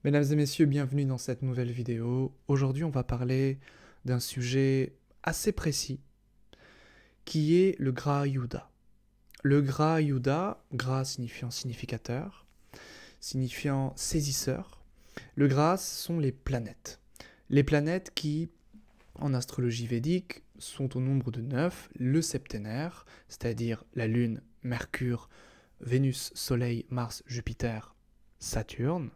Mesdames et messieurs, bienvenue dans cette nouvelle vidéo. Aujourd'hui, on va parler d'un sujet assez précis qui est le Graha Yuda. Le Graha Yuda, Graha signifiant significateur, signifiant saisisseur. Le Graha, ce sont les planètes. Les planètes qui, en astrologie védique, sont au nombre de 9, le septénaire, c'est-à-dire la Lune, Mercure, Vénus, Soleil, Mars, Jupiter, Saturne,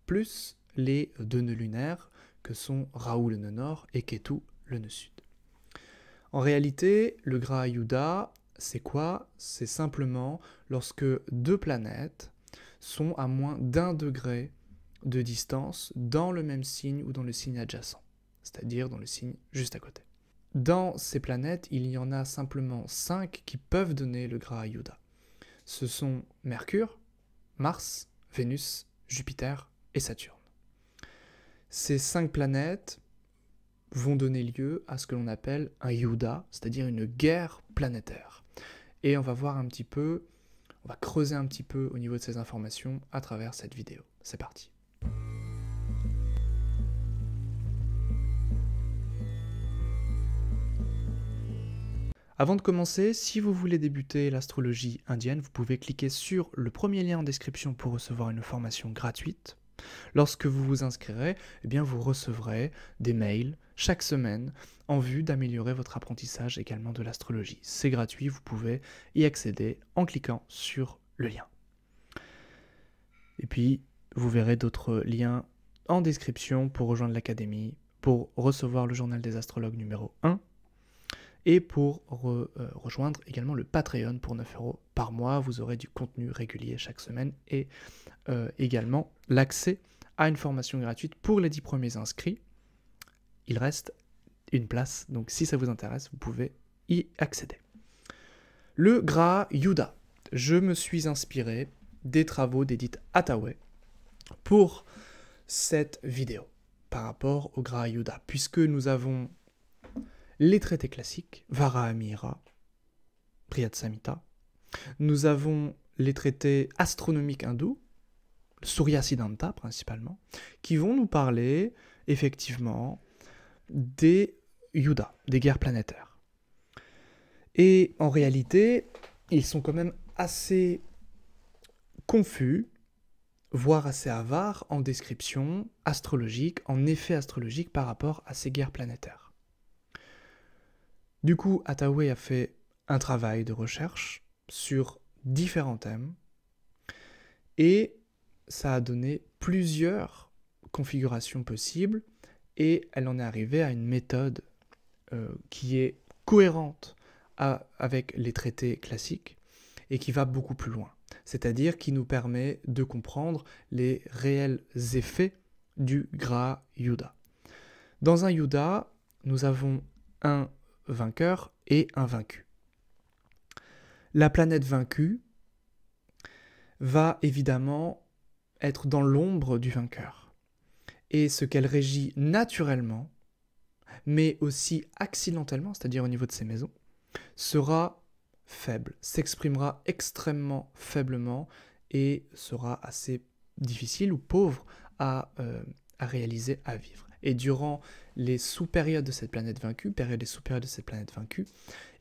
plus les deux nœuds lunaires que sont Rahu le nœud nord et Ketu le nœud sud. En réalité, le Graha Yuda, c'est quoi? C'est simplement lorsque deux planètes sont à moins d'1 degré de distance dans le même signe ou dans le signe adjacent, c'est-à-dire dans le signe juste à côté. Dans ces planètes, il y en a simplement 5 qui peuvent donner le Graha Yuda. Ce sont Mercure, Mars, Vénus, Jupiter et Saturne. Ces 5 planètes vont donner lieu à ce que l'on appelle un Yuda, c'est-à-dire une guerre planétaire. Et on va voir un petit peu, on va creuser un petit peu au niveau de ces informations à travers cette vidéo. C'est parti. Avant de commencer, si vous voulez débuter l'astrologie indienne, vous pouvez cliquer sur le premier lien en description pour recevoir une formation gratuite. Lorsque vous vous inscrirez, eh bien vous recevrez des mails chaque semaine en vue d'améliorer votre apprentissage également de l'astrologie. C'est gratuit, vous pouvez y accéder en cliquant sur le lien. Et puis, vous verrez d'autres liens en description pour rejoindre l'académie, pour recevoir le journal des astrologues numéro 1, et pour rejoindre également le Patreon pour 9 € par mois. Vous aurez du contenu régulier chaque semaine et également l'accès à une formation gratuite pour les 10 premiers inscrits. Il reste une place, donc si ça vous intéresse, vous pouvez y accéder. Le Graha Yuda. Je me suis inspiré des travaux d'Edith Hathaway pour cette vidéo par rapport au Graha Yuda, puisque nous avons les traités classiques, Varahamihira, Brihad Samhita. Nous avons les traités astronomiques hindous, Surya Siddhanta principalement, qui vont nous parler effectivement des Yudas, des guerres planétaires. Et en réalité, ils sont quand même assez confus, voire assez avares en description astrologique, en effet astrologique par rapport à ces guerres planétaires. Du coup, Hathaway a fait un travail de recherche sur différents thèmes et ça a donné plusieurs configurations possibles et elle en est arrivée à une méthode qui est cohérente avec les traités classiques et qui va beaucoup plus loin. C'est-à-dire qui nous permet de comprendre les réels effets du Graha Yuda. Dans un Yuda, nous avons un vainqueur et un vaincu. La planète vaincue va évidemment être dans l'ombre du vainqueur. Et ce qu'elle régit naturellement, mais aussi accidentellement, c'est-à-dire au niveau de ses maisons, sera faible, s'exprimera extrêmement faiblement et sera assez difficile ou pauvre à réaliser, à vivre. Et durant les sous-périodes de cette planète vaincue,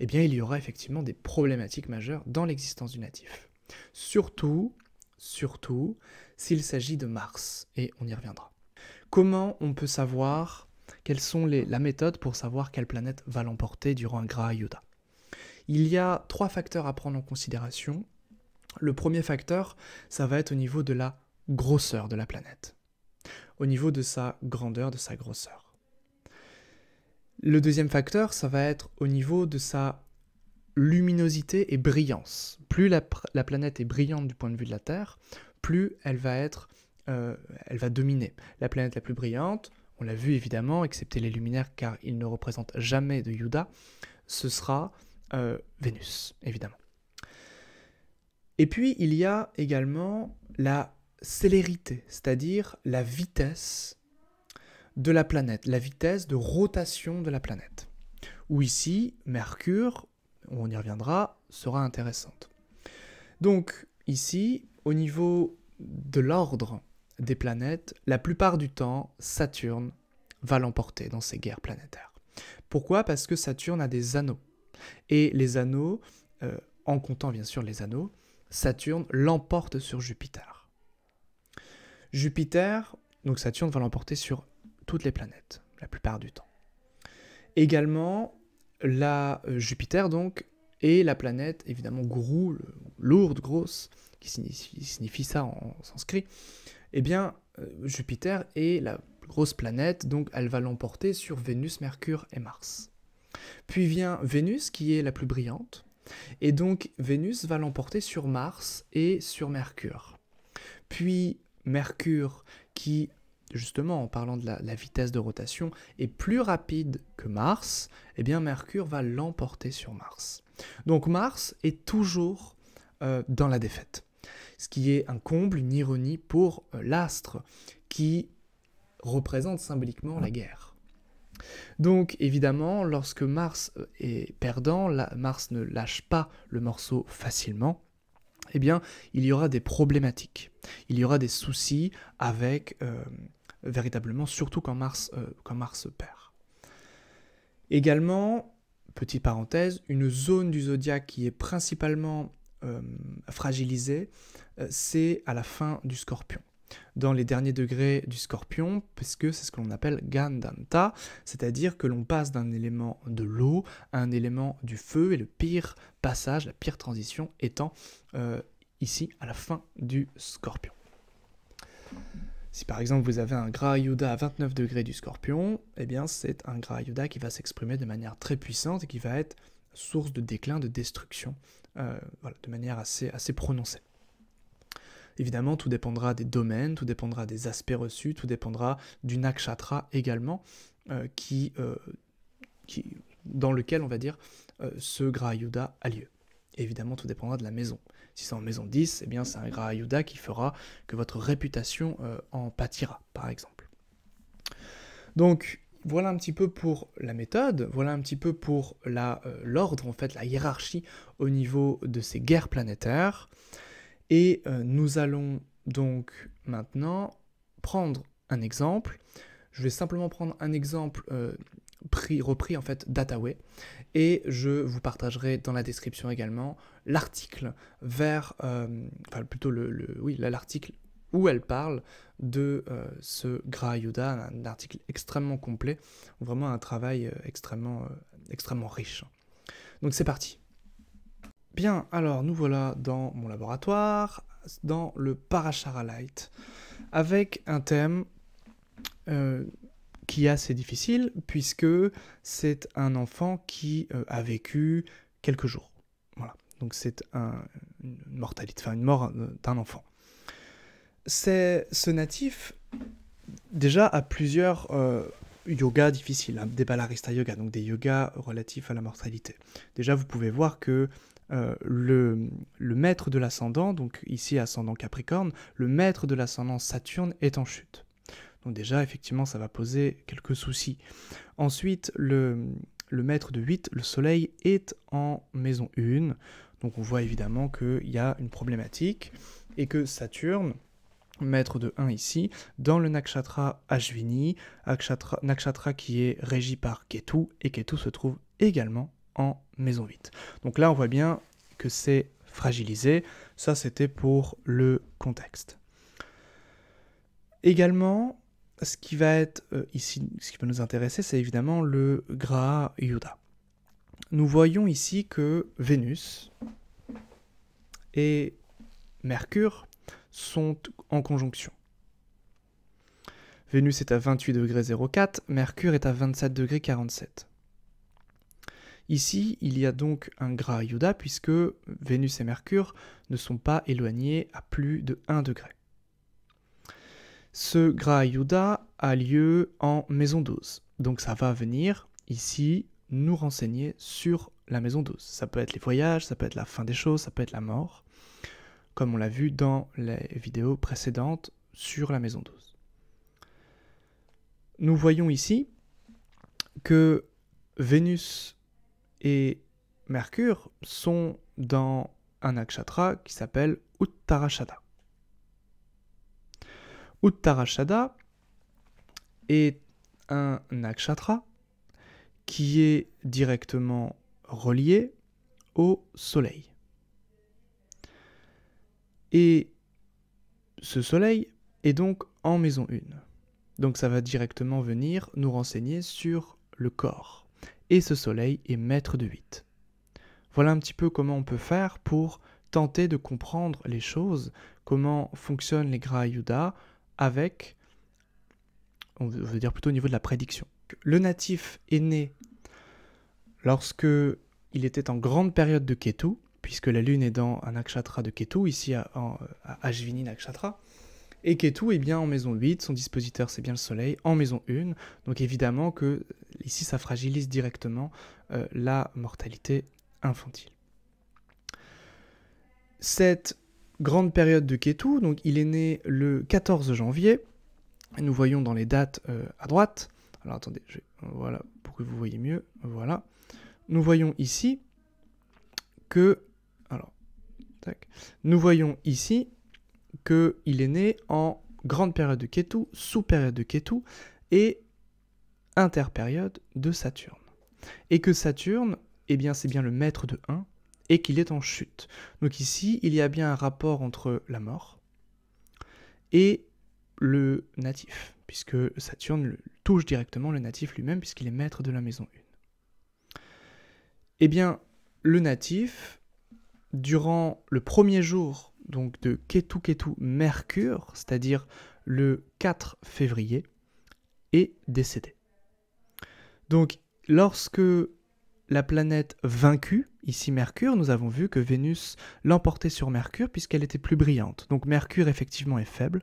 eh bien, il y aura effectivement des problématiques majeures dans l'existence du natif. Surtout s'il s'agit de Mars, et on y reviendra. Comment on peut savoir, quelles sont la méthode pour savoir quelle planète va l'emporter durant un Graha Yuda? Il y a 3 facteurs à prendre en considération. Le premier facteur, ça va être au niveau de la grosseur de la planète, au niveau de sa grandeur, de sa grosseur. Le deuxième facteur, ça va être au niveau de sa luminosité et brillance. Plus la planète est brillante du point de vue de la Terre, plus elle va dominer. La planète la plus brillante, on l'a vu évidemment, excepté les luminaires car ils ne représentent jamais de Yuda, ce sera Vénus, évidemment. Et puis il y a également la célérité, c'est-à-dire la vitesse de la planète, la vitesse de rotation de la planète. Où ici, Mercure, on y reviendra, sera intéressante. Donc ici, au niveau de l'ordre des planètes, la plupart du temps, Saturne va l'emporter dans ces guerres planétaires. Pourquoi? Parce que Saturne a des anneaux. Et les anneaux, en comptant bien sûr les anneaux, Saturne l'emporte sur Jupiter. Donc Saturne va l'emporter sur toutes les planètes, la plupart du temps. Également, Jupiter donc est la planète évidemment gourou, lourde, grosse, qui signifie ça en sanskrit. Eh bien, Jupiter est la grosse planète, donc elle va l'emporter sur Vénus, Mercure et Mars. Puis vient Vénus, qui est la plus brillante, et donc Vénus va l'emporter sur Mars et sur Mercure. Puis Mercure, qui, justement, en parlant de la vitesse de rotation, est plus rapide que Mars, eh bien Mercure va l'emporter sur Mars. Donc Mars est toujours dans la défaite. Ce qui est un comble, une ironie pour l'astre, qui représente symboliquement la guerre. Donc évidemment, lorsque Mars est perdant, Mars ne lâche pas le morceau facilement, eh bien il y aura des problématiques, il y aura des soucis avec, véritablement, surtout quand Mars perd. Également, petite parenthèse, une zone du zodiaque qui est principalement fragilisée, c'est à la fin du Scorpion. Dans les derniers degrés du Scorpion, puisque c'est ce que l'on appelle Gandanta, c'est-à-dire que l'on passe d'un élément de l'eau à un élément du feu, et le pire passage, la pire transition étant ici à la fin du Scorpion. Si par exemple vous avez un Graha Yuddha à 29 degrés du Scorpion, eh bien c'est un Graha Yuddha qui va s'exprimer de manière très puissante et qui va être source de déclin, de destruction, voilà, de manière assez prononcée. Évidemment, tout dépendra des domaines, tout dépendra des aspects reçus, tout dépendra du nakshatra également, dans lequel, on va dire, ce Graha Yuddha a lieu. Et évidemment, tout dépendra de la maison. Si c'est en maison 10, eh bien, c'est un Graha Yuddha qui fera que votre réputation en pâtira, par exemple. Donc, voilà un petit peu pour la méthode, voilà un petit peu pour l'ordre, en fait, la hiérarchie au niveau de ces guerres planétaires. Et nous allons donc maintenant prendre un exemple. Je vais simplement prendre un exemple repris en fait d'Hathaway, et je vous partagerai dans la description également l'article l'article où elle parle de ce Graha Yuddha, un article extrêmement complet, vraiment un travail extrêmement riche. Donc c'est parti. Bien, alors nous voilà dans mon laboratoire, dans le Parashara Light, avec un thème qui est assez difficile, puisque c'est un enfant qui a vécu quelques jours. Voilà, donc c'est une mort d'un enfant. Ce natif, déjà, a plusieurs yogas difficiles, hein, des Balarista Yoga, donc des yogas relatifs à la mortalité. Déjà, vous pouvez voir que le maître de l'ascendant, donc ici ascendant Capricorne, le maître de l'ascendant Saturne est en chute. Donc déjà, effectivement, ça va poser quelques soucis. Ensuite, le maître de 8, le soleil, est en maison 1. Donc on voit évidemment qu'il y a une problématique et que Saturne, maître de 1 ici, dans le nakshatra Ashvini, nakshatra qui est régi par Ketu, et Ketu se trouve également en maison 8. Donc là, on voit bien que c'est fragilisé. Ça, c'était pour le contexte. Également, ce qui va être ici, ce qui va nous intéresser, c'est évidemment le Graha Yuddha. Nous voyons ici que Vénus et Mercure sont en conjonction. Vénus est à 28,04°, Mercure est à 27,47°. Ici, il y a donc un Graha Yuddha puisque Vénus et Mercure ne sont pas éloignés à plus de 1 degré. Ce Graha Yuddha a lieu en maison 12. Donc ça va venir ici nous renseigner sur la maison 12. Ça peut être les voyages, ça peut être la fin des choses, ça peut être la mort, comme on l'a vu dans les vidéos précédentes sur la maison 12. Nous voyons ici que Vénus et Mercure sont dans un nakshatra qui s'appelle Uttarashada. Uttarashada est un nakshatra qui est directement relié au soleil. Et ce soleil est donc en maison 1. Donc ça va directement venir nous renseigner sur le corps. Et ce soleil est maître de 8. Voilà un petit peu comment on peut faire pour tenter de comprendre les choses, comment fonctionnent les Graha Yuddha avec, on veut dire plutôt au niveau de la prédiction. Le natif est né lorsque il était en grande période de Ketu, puisque la lune est dans un nakshatra de Ketu, ici à Ashvini Nakshatra. Et Ketu est bien en maison 8, son dispositeur c'est bien le soleil, en maison 1. Donc évidemment que ici ça fragilise directement la mortalité infantile. Cette grande période de Ketu, donc il est né le 14 janvier, nous voyons dans les dates à droite, alors attendez, voilà, pour que vous voyez mieux, voilà. Nous voyons ici que, nous voyons ici qu'il est né en grande période de Ketu, sous-période de Ketu et interpériode de Saturne. Et que Saturne, eh bien, c'est bien le maître de 1 et qu'il est en chute. Donc ici, il y a bien un rapport entre la mort et le natif, puisque Saturne touche directement le natif lui-même puisqu'il est maître de la maison 1. Eh bien, le natif, durant le premier jour donc de Ketu Mercure, c'est-à-dire le 4 février, est décédé. Donc, lorsque la planète vaincue, ici Mercure, nous avons vu que Vénus l'emportait sur Mercure puisqu'elle était plus brillante. Donc Mercure effectivement est faible.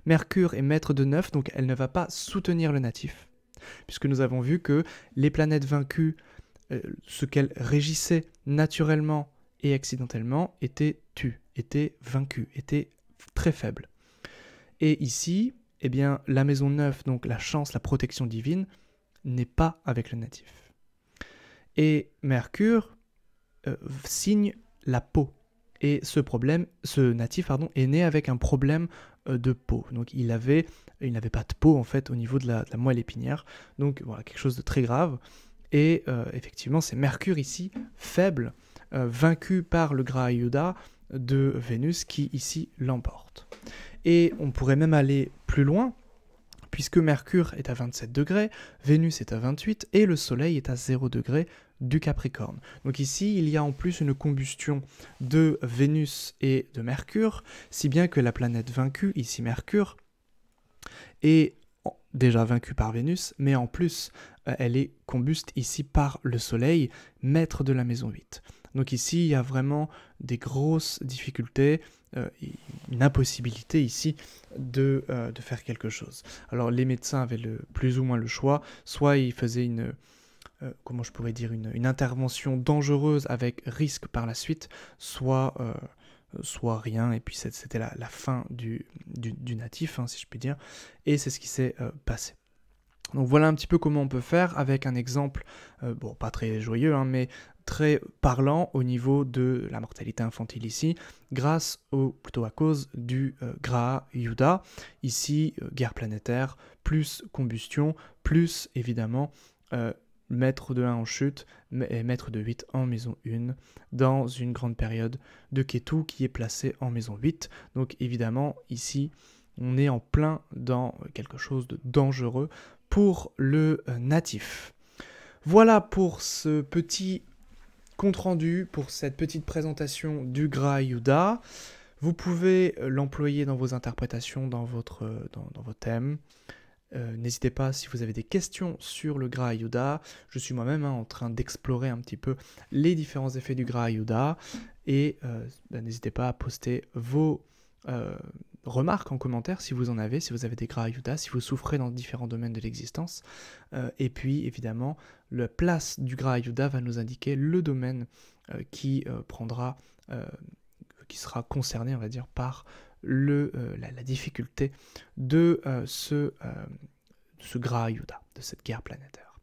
Mercure est maître de 9, donc elle ne va pas soutenir le natif. Puisque nous avons vu que les planètes vaincues, ce qu'elles régissaient naturellement et accidentellement, étaient tues, étaient vaincues, étaient très faibles. Et ici, eh bien, la maison 9, donc la chance, la protection divine, n'est pas avec le natif. Et Mercure signe la peau. Et ce natif est né avec un problème de peau. Donc il n'avait pas de peau en fait au niveau de la moelle épinière. Donc voilà, quelque chose de très grave. Et effectivement, c'est Mercure ici, faible, vaincu par le Graha Yuddha de Vénus qui ici l'emporte. Et on pourrait même aller plus loin, puisque Mercure est à 27 degrés, Vénus est à 28 et le Soleil est à 0 degré du Capricorne. Donc ici, il y a en plus une combustion de Vénus et de Mercure, si bien que la planète vaincue, ici Mercure, est déjà vaincue par Vénus, mais en plus, elle est combuste ici par le Soleil, maître de la maison 8. Donc ici, il y a vraiment des grosses difficultés, une impossibilité ici de faire quelque chose. Alors les médecins avaient plus ou moins le choix, soit ils faisaient une intervention dangereuse avec risque par la suite, soit rien, et puis c'était la fin du natif, si je puis dire, et c'est ce qui s'est passé. Donc voilà un petit peu comment on peut faire avec un exemple, pas très joyeux, mais très parlant au niveau de la mortalité infantile ici, plutôt à cause du Graha Yuddha. Ici, guerre planétaire, plus combustion, plus évidemment maître de 1 en chute et maître de 8 en maison 1 dans une grande période de Ketu qui est placée en maison 8. Donc évidemment, ici, on est en plein dans quelque chose de dangereux pour le natif. Voilà pour ce petit compte-rendu, pour cette petite présentation du Graha Yuddha. Vous pouvez l'employer dans vos interprétations, dans vos thèmes. N'hésitez pas si vous avez des questions sur le Graha Yuddha. Je suis moi-même en train d'explorer un petit peu les différents effets du Graha Yuddha. Et n'hésitez pas à poster vos remarques en commentaire si vous en avez, si vous avez des Graha Yuddha, si vous souffrez dans différents domaines de l'existence. Et puis évidemment, la place du Graha Yuddha va nous indiquer le domaine qui sera concerné, on va dire, par la difficulté de ce Graha Yuddha, de cette guerre planétaire.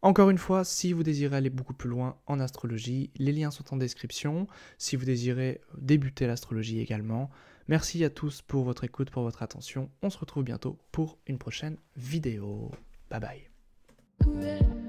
Encore une fois, si vous désirez aller beaucoup plus loin en astrologie, les liens sont en description. Si vous désirez débuter l'astrologie également, Merci à tous pour votre écoute, pour votre attention. On se retrouve bientôt pour une prochaine vidéo. Bye bye.